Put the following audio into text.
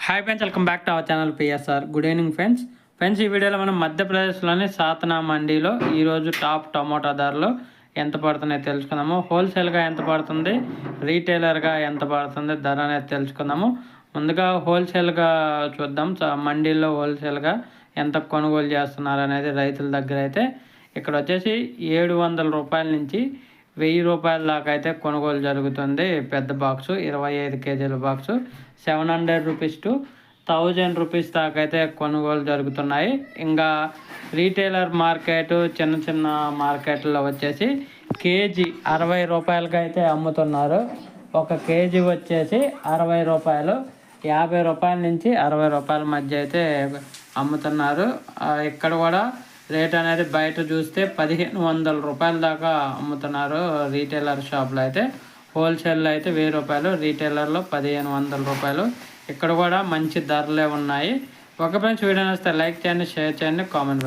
Hi friends, welcome back to our channel PSR. Good evening friends ఈ వీడియోలో మనం మధ్యప్రదేశ్లోని సాతనా మండీలో ఈరోజు టాప్ టమోటా ధరలు ఎంత పడుతున్నాయో తెలుసుకుందాము. హోల్సేల్గా ఎంత పడుతుంది, రీటైలర్గా ఎంత పడుతుంది ధర అనేది తెలుసుకుందాము. ముందుగా హోల్సేల్గా చూద్దాం. మండీల్లో హోల్సేల్గా ఎంత కొనుగోలు చేస్తున్నారు అనేది రైతుల దగ్గర అయితే ఇక్కడ వచ్చేసి 700 రూపాయల నుంచి 1000 రూపాయల దాకా అయితే కొనుగోలు జరుగుతుంది. పెద్ద బాక్సు 25 కేజీల బాక్సు 700 రూపీస్ టు 1000 రూపీస్ దాకా అయితే కొనుగోలు జరుగుతున్నాయి. ఇంకా రీటైలర్ మార్కెట్, చిన్న చిన్న మార్కెట్లో వచ్చేసి కేజీ 60 రూపాయలకి అయితే అమ్ముతున్నారు. ఒక కేజీ వచ్చేసి 60 రూపాయలు, 50 రూపాయల నుంచి 60 రూపాయల మధ్య అయితే అమ్ముతున్నారు. ఇక్కడ కూడా రేట్ అనేది బయట చూస్తే 1500 రూపాయల దాకా అమ్ముతున్నారు రీటైలర్ షాప్లో అయితే. హోల్సేల్లో అయితే 1000 రూపాయలు, రీటైలర్లో 1500 రూపాయలు. ఇక్కడ కూడా మంచి ధరలే ఉన్నాయి. ఒక ఫ్రెండ్స్ వీడియో వస్తే లైక్ చేయండి, షేర్ చేయండి, కామెంట్